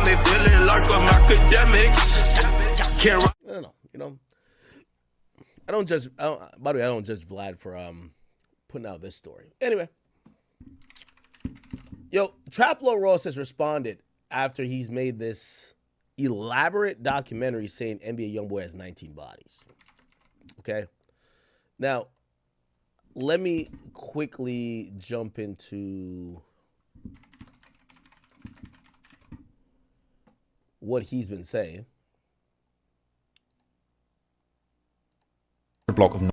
me feeling like I'm academics. Can't I don't know, you know. I don't judge. By the way, I don't judge Vlad for putting out this story. Anyway, yo, Traplo Ross has responded after he's made this elaborate documentary saying NBA Youngboy has 19 bodies. Okay, now let me quickly jump into what he's been saying. Block of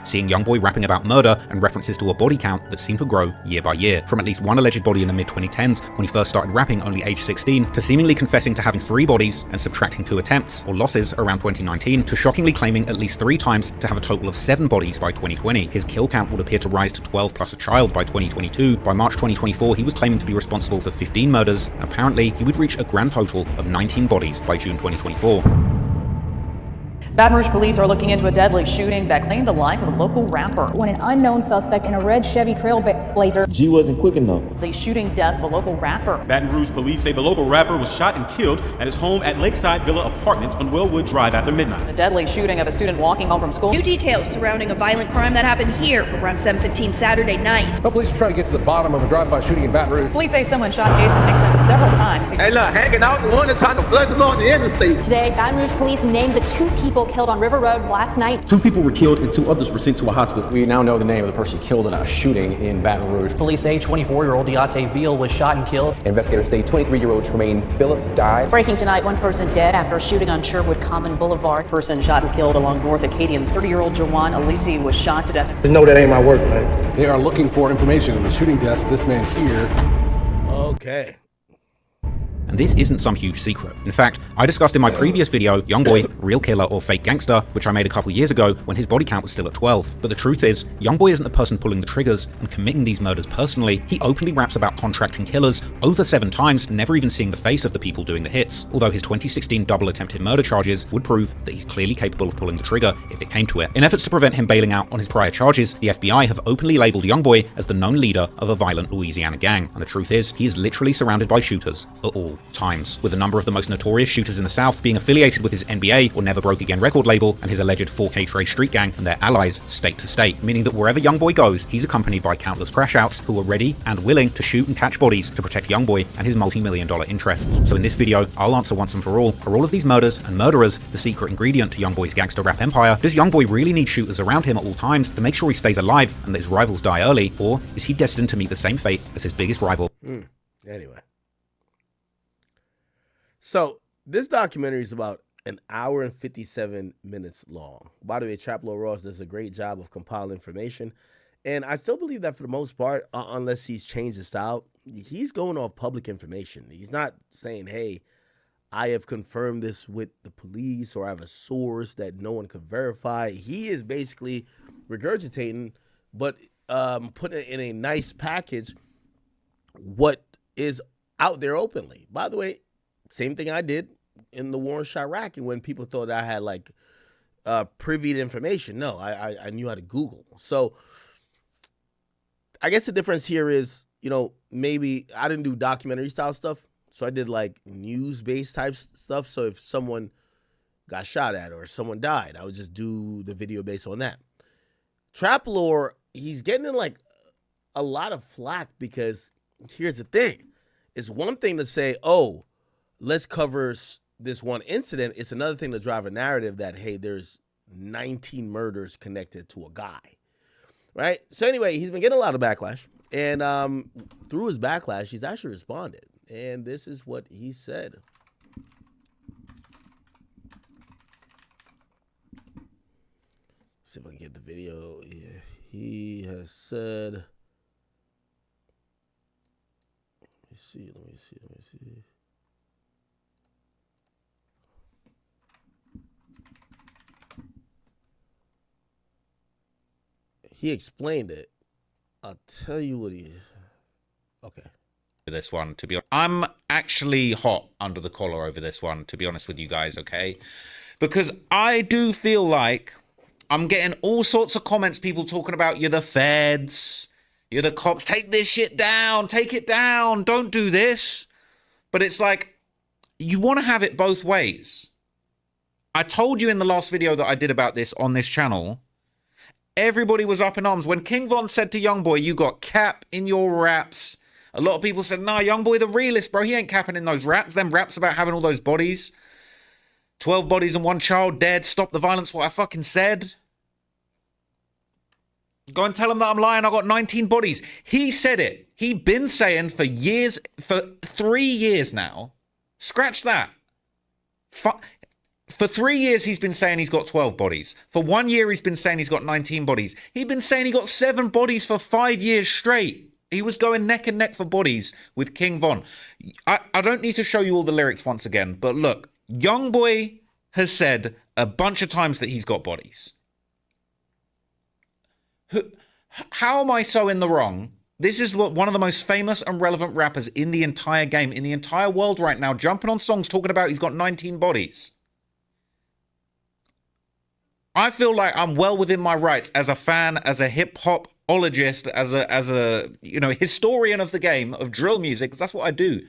seeing Youngboy rapping about murder and references to a body count that seemed to grow year by year, from at least one alleged body in the mid-2010s when he first started rapping only age 16, to seemingly confessing to having 3 bodies and subtracting 2 attempts or losses around 2019, to shockingly claiming at least 3 times to have a total of 7 bodies by 2020. His kill count would appear to rise to 12 plus a child by 2022. By March 2024, he was claiming to be responsible for 15 murders, and apparently he would reach a grand total of 19 bodies by June 2024. Baton Rouge police are looking into a deadly shooting that claimed the life of a local rapper. When an unknown suspect in a red Chevy Trailblazer G wasn't quick enough. The shooting death of a local rapper. Baton Rouge police say the local rapper was shot and killed at his home at Lakeside Villa Apartments on Wellwood Drive after midnight. The deadly shooting of a student walking home from school. New details surrounding a violent crime that happened here around 7:15 Saturday night. Well, police are trying to get to the bottom of a drive-by shooting in Baton Rouge. Police say someone shot Jason Nixon several times. Hey, look, hanging out the one trying to flush along the interstate. Today, Baton Rouge police named the 2 people killed on River Road last night. 2 people were killed and 2 others were sent to a hospital. We now know the name of the person killed in a shooting in Baton Rouge. Police say 24-year-old Deontay Veal was shot and killed. Investigators say 23-year-old Tremaine Phillips died. Breaking tonight, 1 person dead after a shooting on Sherwood Common Boulevard. Person shot and killed along North Acadian. 30-year-old Jawan Alisi was shot to death. No, that ain't my work, man. They are looking for information on the shooting death of this man here. Okay. And this isn't some huge secret. In fact, I discussed in my previous video, Youngboy, Real Killer or Fake Gangster, which I made a couple years ago when his body count was still at 12. But the truth is, Youngboy isn't the person pulling the triggers and committing these murders personally. He openly raps about contracting killers over 7 times, never even seeing the face of the people doing the hits. Although his 2016 double attempted murder charges would prove that he's clearly capable of pulling the trigger if it came to it. In efforts to prevent him bailing out on his prior charges, the FBI have openly labeled Youngboy as the known leader of a violent Louisiana gang. And the truth is, he is literally surrounded by shooters at all times, with a number of the most notorious shooters in the South being affiliated with his NBA or Never Broke Again record label and his alleged 4K Trade Street Gang and their allies state to state, meaning that wherever Youngboy goes, he's accompanied by countless crash outs who are ready and willing to shoot and catch bodies to protect Youngboy and his multi-million-dollar interests. So in this video, I'll answer once and for all, are all of these murders and murderers the secret ingredient to Youngboy's gangster rap empire? Does Youngboy really need shooters around him at all times to make sure he stays alive and that his rivals die early? Or is he destined to meet the same fate as his biggest rival? Anyway. So, this documentary is about an hour and 57 minutes long. By the way, Traplo Ross does a great job of compiling information. And I still believe that for the most part, unless he's changed his style, he's going off public information. He's not saying, hey, I have confirmed this with the police or I have a source that no one could verify. He is basically regurgitating, but putting it in a nice package, what is out there openly. By the way, same thing I did in the war in Chirac, and when people thought I had like privy to information. No, I knew how to Google. So I guess the difference here is, you know, maybe I didn't do documentary style stuff. So I did like news-based type stuff. So if someone got shot at or someone died, I would just do the video based on that. Trap Lore, he's getting in like a lot of flack because here's the thing. It's one thing to say, oh, let's cover this one incident. It's another thing to drive a narrative that, hey, there's 19 murders connected to a guy, right? So anyway, he's been getting a lot of backlash. And through his backlash, he's actually responded. And this is what he said. See if I can get the video. Yeah, he has said, let me see. He explained it. I'll tell you what he... Okay. This one, to be honest, I'm actually hot under the collar over this one, to be honest with you guys, okay? Because I do feel like I'm getting all sorts of comments, people talking about, you're the feds, you're the cops, take this shit down, take it down, don't do this. But it's like, you want to have it both ways. I told you in the last video that I did about this on this channel, everybody was up in arms. When King Von said to Youngboy, you got cap in your raps, a lot of people said, nah, Youngboy the realist, bro. He ain't capping in those raps. Them raps about having all those bodies. 12 bodies and 1 child dead. Stop the violence, what I fucking said. Go and tell him that I'm lying. I got 19 bodies. He said it. He been saying for years, for 3 years now. Scratch that. For 3 years, he's been saying he's got 12 bodies. For 1 year, he's been saying he's got 19 bodies. He'd been saying he got 7 bodies for 5 years straight. He was going neck and neck for bodies with King Von. I don't need to show you all the lyrics once again, but look, Youngboy has said a bunch of times that he's got bodies. How am I so in the wrong? This is one of the most famous and relevant rappers in the entire game, in the entire world right now, jumping on songs talking about he's got 19 bodies. I feel like I'm well within my rights as a fan, as a hip-hopologist, as a historian of the game of drill music, because that's what I do.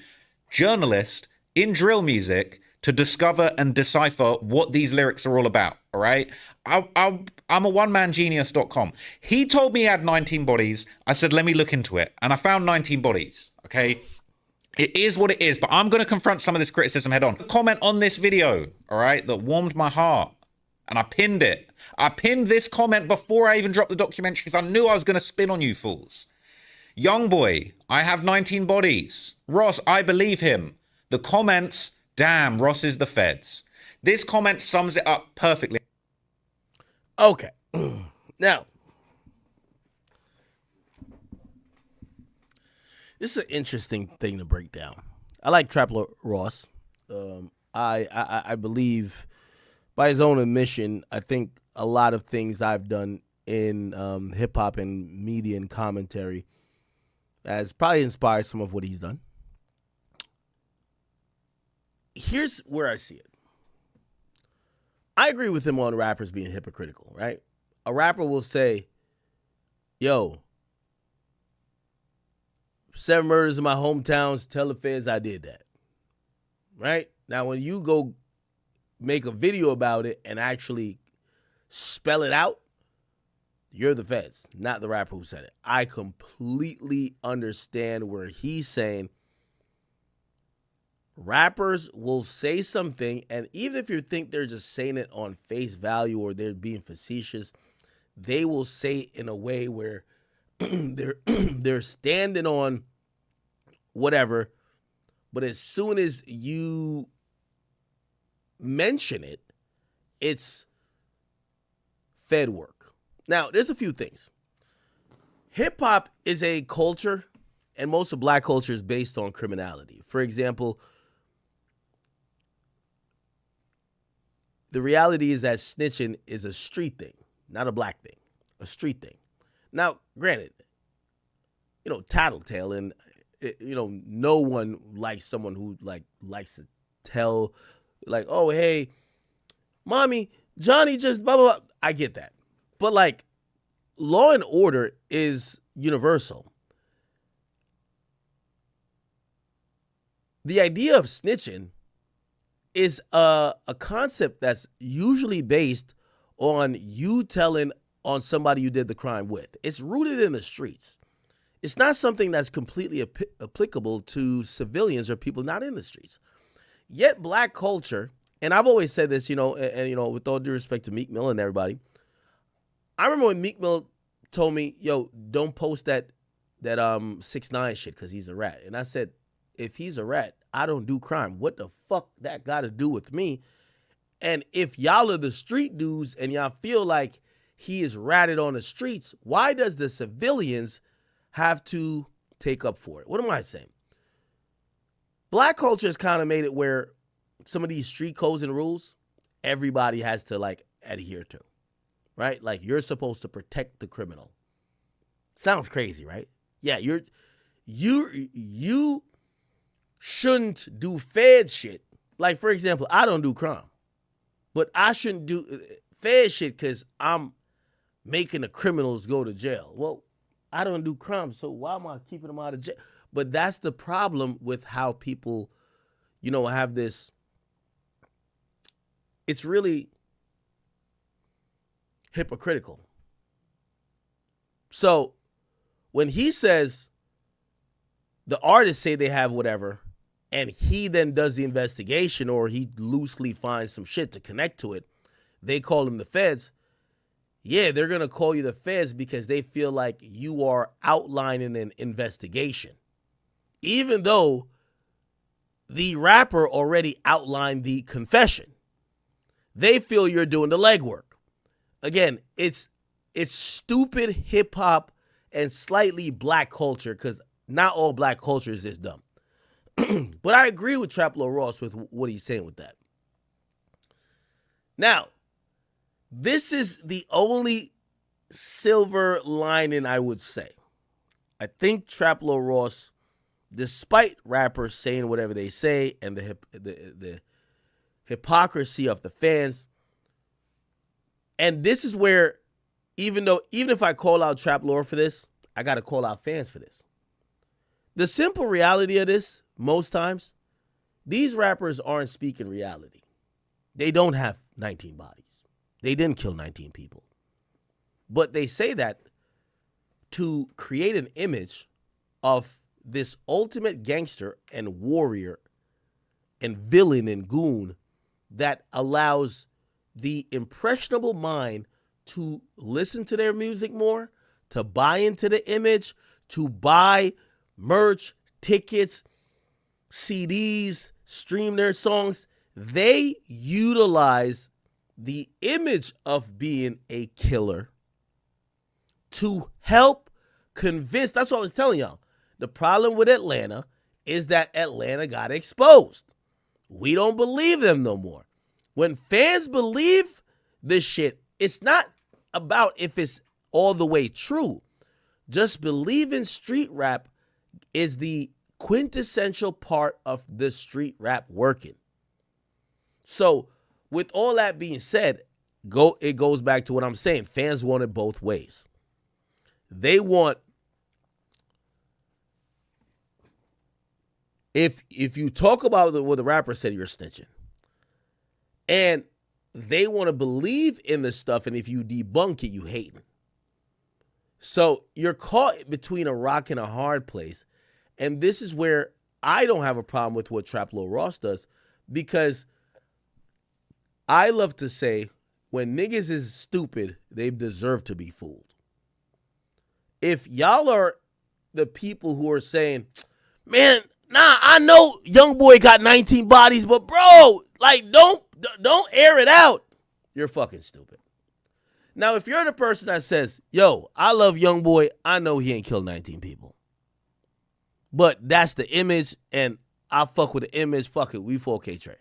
Journalist in drill music to discover and decipher what these lyrics are all about, all right? I'm a one-man-genius.com. He told me he had 19 bodies. I said, let me look into it. And I found 19 bodies, okay? It is what it is, but I'm going to confront some of this criticism head on. Comment on this video, all right, that warmed my heart. And I pinned it. I pinned this comment before I even dropped the documentary because I knew I was going to spin on you fools. Youngboy, I have 19 bodies. Ross, I believe him. The comments, damn, Ross is the feds. This comment sums it up perfectly. Okay. Now, this is an interesting thing to break down. I like Trapper Ross. I believe, by his own admission, I think a lot of things I've done in hip-hop and media and commentary has probably inspired some of what he's done. Here's where I see it. I agree with him on rappers being hypocritical, right? A rapper will say, yo, 7 murders in my hometowns, tell the feds I did that, right? Now, when you go make a video about it and actually spell it out, you're the feds, not the rapper who said it. I completely understand where he's saying rappers will say something, and even if you think they're just saying it on face value or they're being facetious, they will say it in a way where they're standing on whatever, but as soon as you mention it, it's fed work. Now, there's a few things. Hip-hop is a culture, and most of black culture is based on criminality. For example, the reality is that snitching is a street thing, not a black thing, a street thing. Now, granted, tattletale, and no one likes someone who likes to tell, oh, hey, mommy, Johnny just blah, blah, blah. I get that. But law and order is universal. The idea of snitching is a concept that's usually based on you telling on somebody you did the crime with. It's rooted in the streets. It's not something that's completely applicable to civilians or people not in the streets. Yet black culture, and I've always said this, and with all due respect to Meek Mill and everybody, I remember when Meek Mill told me, yo, don't post that 6ix9ine shit because he's a rat. And I said, if he's a rat, I don't do crime. What the fuck that got to do with me? And if y'all are the street dudes and y'all feel like he is ratted on the streets, why does the civilians have to take up for it? What am I saying? Black culture has kind of made it where some of these street codes and rules, everybody has to adhere to, right? You're supposed to protect the criminal. Sounds crazy, right? Yeah, you shouldn't do fed shit. For example, I don't do crime, but I shouldn't do fed shit because I'm making the criminals go to jail. Well, I don't do crime, so why am I keeping them out of jail? But that's the problem with how people have this. It's really hypocritical. So when he says the artists say they have whatever, and he then does the investigation or he loosely finds some shit to connect to it, they call him the feds. Yeah, they're going to call you the feds because they feel like you are outlining an investigation. Even though the rapper already outlined the confession. They feel you're doing the legwork. Again, it's stupid hip hop and slightly black culture, because not all black culture is this dumb. But I agree with Trap Lord Ross with what he's saying with that. Now, this is the only silver lining I would say. I think Trap Lord Ross, despite rappers saying whatever they say and the hypocrisy of the fans, and this is where, even if I call out Trap Lord for this, I got to call out fans for this. The simple reality of this, most times, these rappers aren't speaking reality. They don't have 19 bodies. They didn't kill 19 people. But they say that to create an image of this ultimate gangster and warrior and villain and goon that allows the impressionable mind to listen to their music more, to buy into the image, to buy merch, tickets, CDs, stream their songs. They utilize the image of being a killer to help convince. That's what I was telling y'all. The problem with Atlanta is that Atlanta got exposed. We don't believe them no more. When fans believe this shit, it's not about if it's all the way true. Just believing street rap is the quintessential part of the street rap working. So, with all that being said, it goes back to what I'm saying. Fans want it both ways. They want, if you talk about what the rapper said, you're snitching. And they want to believe in this stuff, and if you debunk it, you hate it. So you're caught between a rock and a hard place. And this is where I don't have a problem with what Trap Lord Ross does, because I love to say, when niggas is stupid, they deserve to be fooled. If y'all are the people who are saying, man, nah, I know Youngboy got 19 bodies, but bro, like, don't air it out, you're fucking stupid. Now, if you're the person that says, yo, I love Youngboy, I know he ain't killed 19 people, but that's the image, and I fuck with the image, fuck it, we 4K Trey.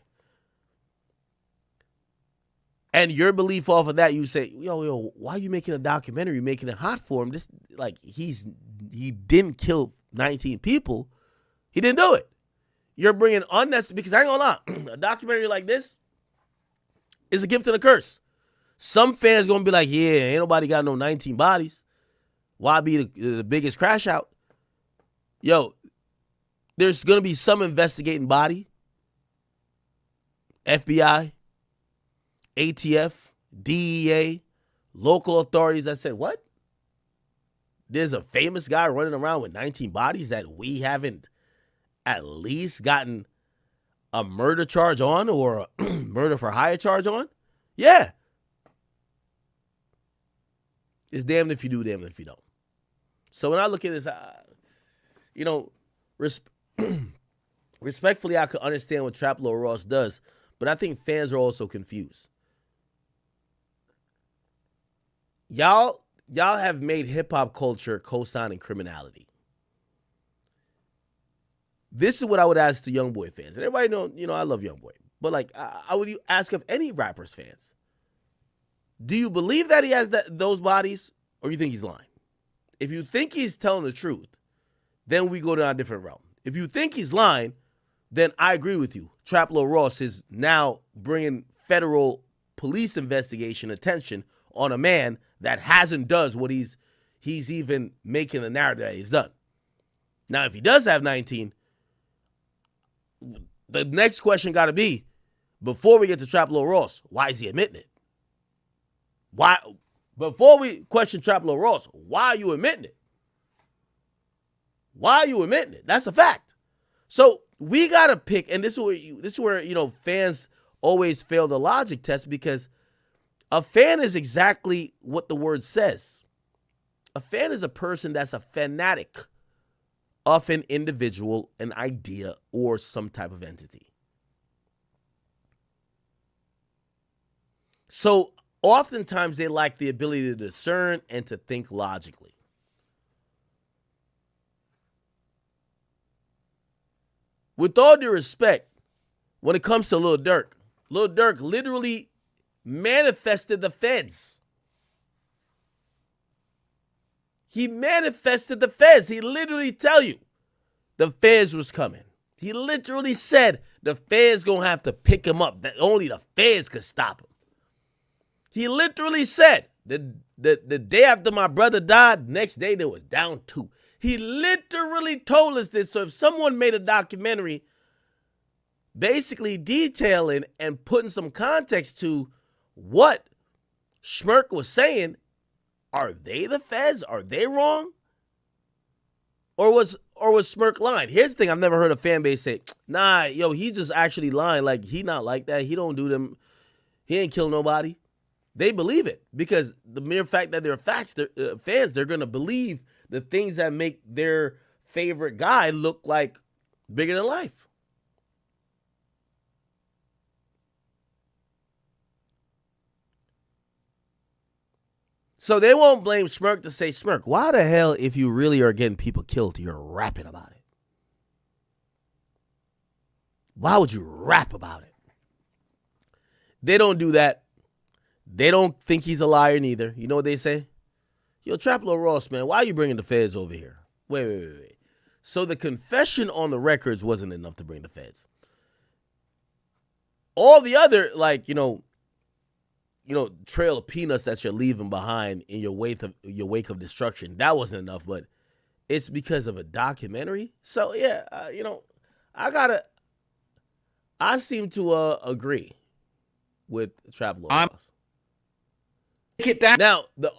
And your belief off of that, you say, yo, why are you making a documentary, making it hot for him? This, like, he didn't kill 19 people. He didn't do it. You're bringing unnecessary, because I ain't gonna lie, a documentary like this is a gift and a curse. Some fans gonna be like, yeah, ain't nobody got no 19 bodies. Why be the biggest crash out? Yo, there's gonna be some investigating body, FBI, ATF, DEA, local authorities that said, what? There's a famous guy running around with 19 bodies that we haven't at least gotten a murder charge on, or a murder for hire charge on? Yeah. It's damned if you do, damned if you don't. So when I look at this, respectfully, I could understand what Trap Lord Ross does, but I think fans are also confused. Y'all have made hip-hop culture co-signing criminality. This is what I would ask the Youngboy fans. And everybody know, I love Youngboy. But like, I would ask of any rapper's fans, do you believe that he has those bodies, or you think he's lying? If you think he's telling the truth, then we go down a different realm. If you think he's lying, then I agree with you. Trap Lord Ross is now bringing federal police investigation attention on a man that hasn't does what he's even making the narrative that he's done. Now, if he does have 19, the next question got to be, before we get to Traplo Ross, why is he admitting it? Why? Before we question Traplo Ross, why are you admitting it? Why are you admitting it? That's a fact. So we got to pick, and this is where fans always fail the logic test, because a fan is exactly what the word says. A fan is a person that's a fanatic of an individual, an idea, or some type of entity. So oftentimes they lack the ability to discern and to think logically. With all due respect, when it comes to Lil Durk literally manifested the feds. He manifested the feds. He literally tell you the feds was coming. He literally said the feds gonna have to pick him up, that only the feds could stop him. He literally said the day after my brother died, next day there was down 2. He literally told us this. So if someone made a documentary basically detailing and putting some context to what Schmirk was saying, are they the feds? Are they wrong? Or was Schmirk lying? Here's the thing, I've never heard a fan base say, nah, yo, he just actually lying. Like, he not like that. He don't do them. He ain't kill nobody. They believe it because the mere fact that they're fans, they're going to believe the things that make their favorite guy look like bigger than life. So they won't blame Schmirk to say, Schmirk, why the hell, if you really are getting people killed, you're rapping about it? Why would you rap about it? They don't do that. They don't think he's a liar neither. You know what they say? Yo, Traplo Ross, man, why are you bringing the feds over here? Wait. So the confession on the records wasn't enough to bring the feds. All the other, trail of peanuts that you're leaving behind in your wake of destruction, that wasn't enough, but it's because of a documentary. So yeah, I seem to agree with Traplo Ross. Take it down. Now, the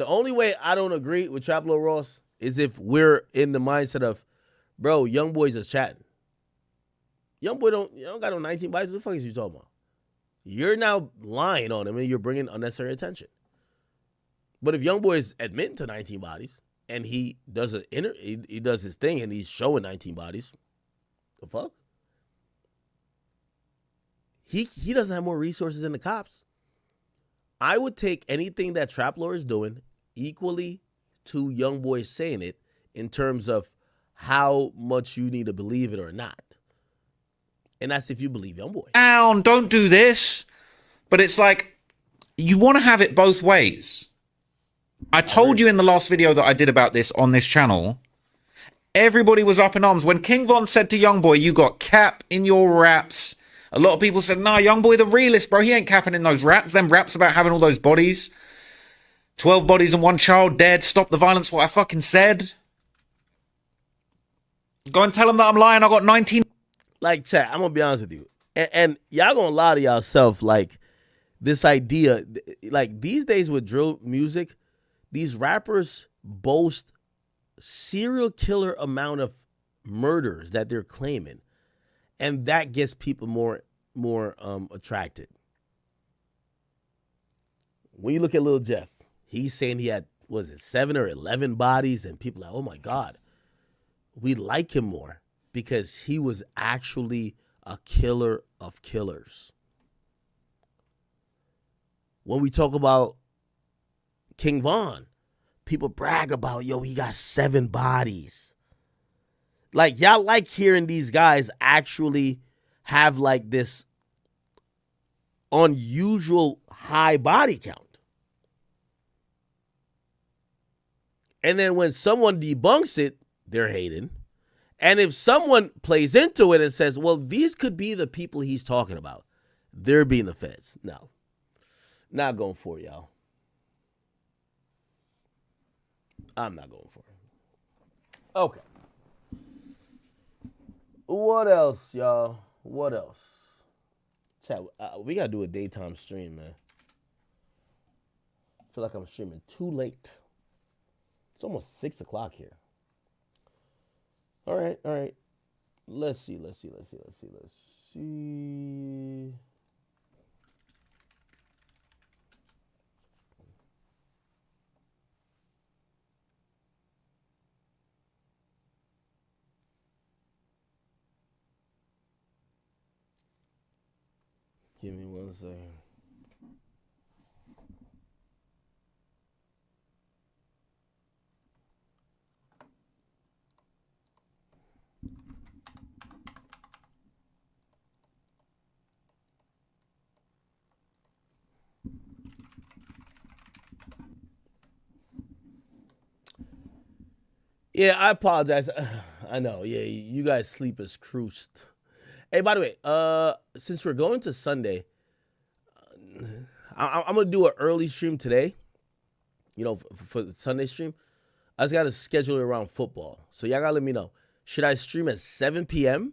only way I don't agree with Traplo Ross is if we're in the mindset of, bro, Youngboy's just chatting. Youngboy don't got no 19 bodies. What the fuck is you talking about? You're now lying on him and you're bringing unnecessary attention. But if Youngboy is admitting to 19 bodies and he does he does his thing and he's showing 19 bodies, the fuck? He doesn't have more resources than the cops. I would take anything that Traplo is doing equally to Youngboy saying it in terms of how much you need to believe it or not. And that's if you believe Youngboy. Don't do this. But it's like, you want to have it both ways. I told you in the last video that I did about this on this channel, everybody was up in arms. When King Von said to Youngboy, you got cap in your raps, a lot of people said, nah, Youngboy the realist, bro. He ain't capping in those raps. Them raps about having all those bodies. 12 bodies and 1 child dead. Stop the violence, what I fucking said. Go and tell him that I'm lying. I got 19. Like, chat, I'm going to be honest with you. And y'all going to lie to yourself, like, this idea, like, these days with drill music, these rappers boast serial killer amount of murders that they're claiming. And that gets people more attracted. When you look at Lil Jeff, he's saying he had, 7 or 11 bodies, and people are like, oh my God, we like him more because he was actually a killer of killers. When we talk about King Von, people brag about, yo, he got 7 bodies. Like, y'all like hearing these guys actually have like this unusual high body count. And then when someone debunks it, they're hating. And if someone plays into it and says, well, these could be the people he's talking about, they're being the feds. No, not going for it, y'all. I'm not going for it. Okay. What else, y'all? What else? Chat, we gotta do a daytime stream, man. I feel like I'm streaming too late. It's almost 6 o'clock here. All right. Let's see. Give me 1 second. Yeah, I apologize. I know. Yeah, you guys sleep is cruised. Hey, by the way, since we're going to Sunday, I'm gonna do an early stream today. You know, for the Sunday stream, I just gotta schedule it around football. So y'all gotta let me know. Should I stream at 7 p.m.,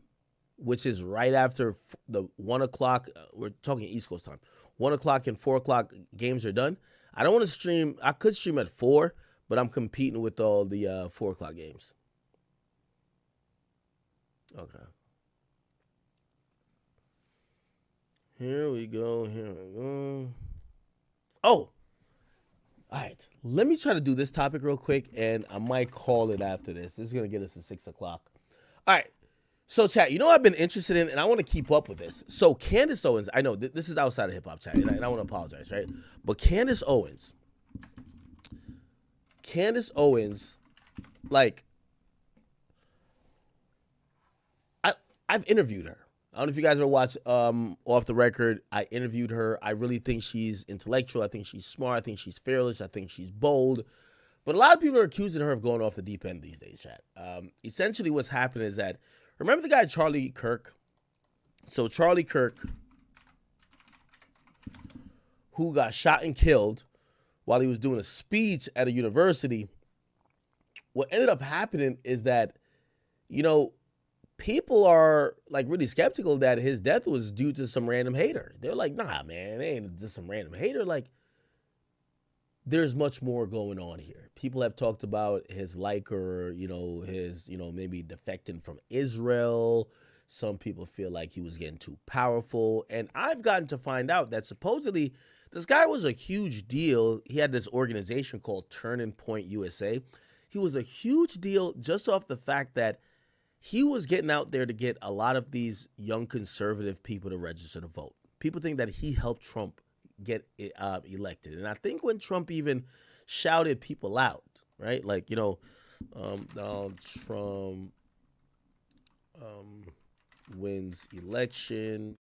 which is right after the 1 o'clock? We're talking East Coast time. 1 o'clock and 4 o'clock games are done. I don't want to stream. I could stream at 4, but I'm competing with all the 4 o'clock games. Okay. Here we go. Oh, all right. Let me try to do this topic real quick, and I might call it after this. This is going to get us to 6 o'clock. All right. So, chat, you know what I've been interested in, and I want to keep up with this. So, Candace Owens, I know this is outside of hip-hop, chat, and I want to apologize, right? But Candace Owens, like, I've interviewed her. I don't know if you guys ever watched Off the Record. I interviewed her. I really think she's intellectual. I think she's smart. I think she's fearless. I think she's bold. But a lot of people are accusing her of going off the deep end these days, chat. Essentially what's happening is that, remember the guy Charlie Kirk? So Charlie Kirk, who got shot and killed while he was doing a speech at a university, what ended up happening is that, you know, people are like really skeptical that his death was due to some random hater. They're like, nah, man, it ain't just some random hater. Like, there's much more going on here. People have talked about his his, maybe defecting from Israel. Some people feel like he was getting too powerful. And I've gotten to find out that supposedly this guy was a huge deal. He had this organization called Turning Point USA. He was a huge deal just off the fact that he was getting out there to get a lot of these young conservative people to register to vote. People think that he helped Trump get elected. And I think when Trump even shouted people out, right? Like, Donald Trump wins election.